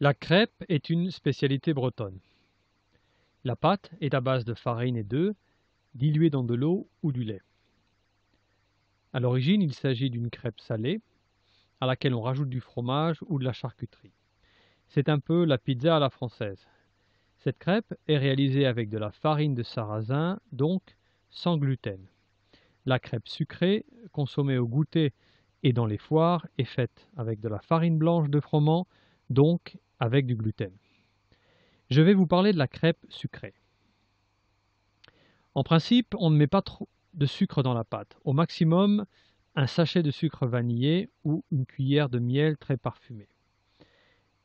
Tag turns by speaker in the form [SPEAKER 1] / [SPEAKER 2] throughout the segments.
[SPEAKER 1] La crêpe est une spécialité bretonne. La pâte est à base de farine et d'œufs, diluée dans de l'eau ou du lait. À l'origine, il s'agit d'une crêpe salée, à laquelle on rajoute du fromage ou de la charcuterie. C'est un peu la pizza à la française. Cette crêpe est réalisée avec de la farine de sarrasin, donc sans gluten. La crêpe sucrée, consommée au goûter et dans les foires, est faite avec de la farine blanche de froment, donc avec du gluten. Je vais vous parler de la crêpe sucrée. En principe, on ne met pas trop de sucre dans la pâte. Au maximum, un sachet de sucre vanillé ou une cuillère de miel très parfumé.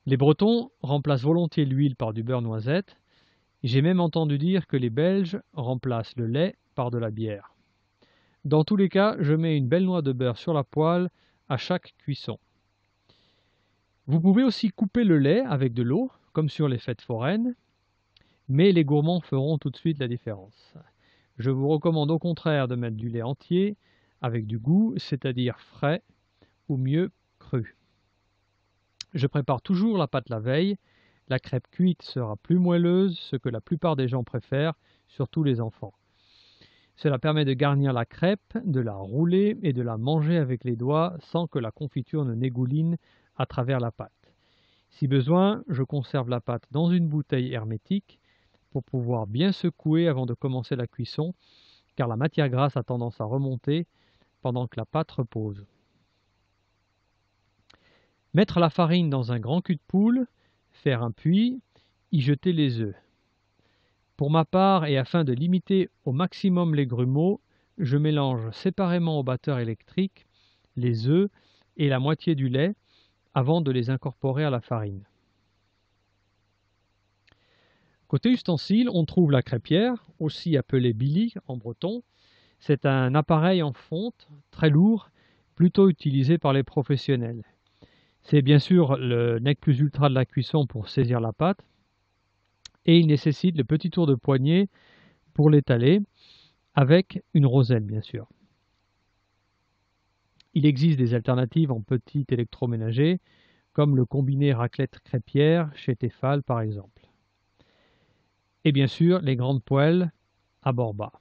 [SPEAKER 1] Les Bretons remplacent volontiers l'huile par du beurre noisette. J'ai même entendu dire que les Belges remplacent le lait par de la bière. Dans tous les cas, je mets une belle noix de beurre sur la poêle à chaque cuisson. Vous pouvez aussi couper le lait avec de l'eau, comme sur les fêtes foraines, mais les gourmands feront tout de suite la différence. Je vous recommande au contraire de mettre du lait entier avec du goût, c'est-à-dire frais ou mieux cru. Je prépare toujours la pâte la veille. La crêpe cuite sera plus moelleuse, ce que la plupart des gens préfèrent, surtout les enfants. Cela permet de garnir la crêpe, de la rouler et de la manger avec les doigts sans que la confiture ne dégouline à travers la pâte. Si besoin, je conserve la pâte dans une bouteille hermétique pour pouvoir bien secouer avant de commencer la cuisson, car la matière grasse a tendance à remonter pendant que la pâte repose. Mettre la farine dans un grand cul de poule, faire un puits, y jeter les œufs. Pour ma part, et afin de limiter au maximum les grumeaux, je mélange séparément au batteur électrique les œufs et la moitié du lait avant de les incorporer à la farine. Côté ustensile, on trouve la crêpière, aussi appelée billy en breton. C'est un appareil en fonte, très lourd, plutôt utilisé par les professionnels. C'est bien sûr le nec plus ultra de la cuisson pour saisir la pâte, et il nécessite le petit tour de poignet pour l'étaler, avec une roselle bien sûr. Il existe des alternatives en petit électroménager, comme le combiné raclette crêpière chez Tefal par exemple. Et bien sûr, les grandes poêles à bord bas.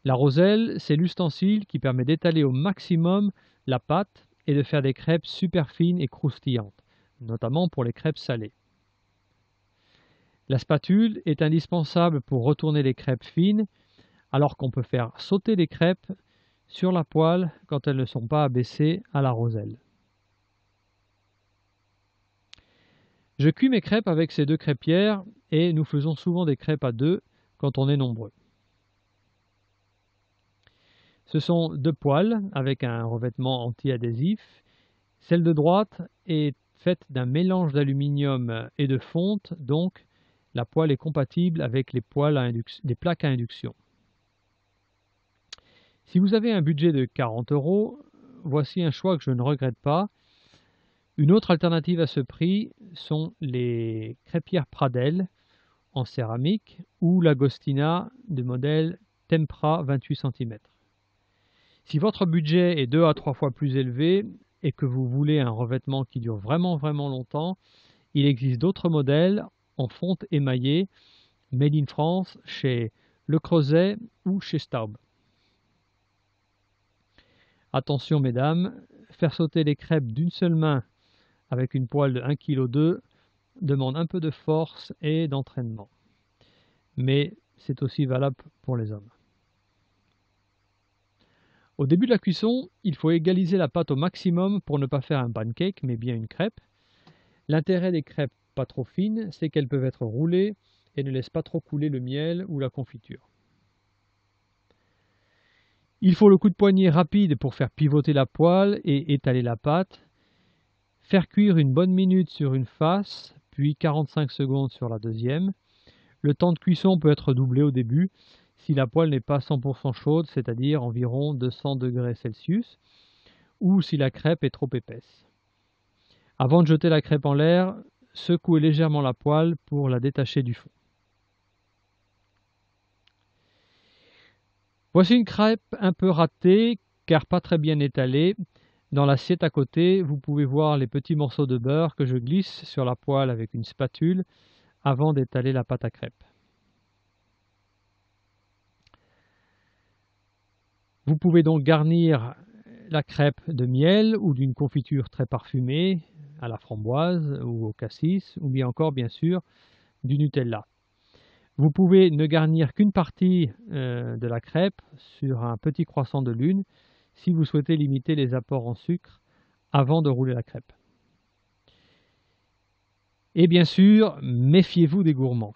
[SPEAKER 1] La roselle, c'est l'ustensile qui permet d'étaler au maximum la pâte et de faire des crêpes super fines et croustillantes, notamment pour les crêpes salées. La spatule est indispensable pour retourner les crêpes fines, alors qu'on peut faire sauter les crêpes sur la poêle quand elles ne sont pas abaissées à la roselle. Je cuis mes crêpes avec ces deux crêpières et nous faisons souvent des crêpes à deux quand on est nombreux. Ce sont deux poêles avec un revêtement anti-adhésif. Celle de droite est faite d'un mélange d'aluminium et de fonte, donc la poêle est compatible avec les plaques à induction. Si vous avez un budget de 40 €, voici un choix que je ne regrette pas. Une autre alternative à ce prix sont les crêpières Pradel en céramique ou l'Agostina de modèle Tempra 28 cm. Si votre budget est 2 à 3 fois plus élevé et que vous voulez un revêtement qui dure vraiment longtemps, il existe d'autres modèles en fonte émaillée made in France chez Le Creuset ou chez Staub. Attention mesdames, faire sauter les crêpes d'une seule main avec une poêle de 1,2 kg demande un peu de force et d'entraînement. Mais c'est aussi valable pour les hommes. Au début de la cuisson, il faut égaliser la pâte au maximum pour ne pas faire un pancake, mais bien une crêpe. L'intérêt des crêpes pas trop fines, c'est qu'elles peuvent être roulées et ne laissent pas trop couler le miel ou la confiture. Il faut le coup de poignet rapide pour faire pivoter la poêle et étaler la pâte. Faire cuire une bonne minute sur une face, puis 45 secondes sur la deuxième. Le temps de cuisson peut être doublé au début si la poêle n'est pas 100% chaude, c'est-à-dire environ 200 degrés Celsius, ou si la crêpe est trop épaisse. Avant de jeter la crêpe en l'air, secouez légèrement la poêle pour la détacher du fond. Voici une crêpe un peu ratée, car pas très bien étalée, Dans l'assiette à côté, vous pouvez voir les petits morceaux de beurre que je glisse sur la poêle avec une spatule avant d'étaler la pâte à crêpes. Vous pouvez donc garnir la crêpe de miel ou d'une confiture très parfumée à la framboise ou au cassis, ou bien encore, bien sûr, du Nutella. Vous pouvez ne garnir qu'une partie de la crêpe sur un petit croissant de lune si vous souhaitez limiter les apports en sucre avant de rouler la crêpe. Et bien sûr, méfiez-vous des gourmands.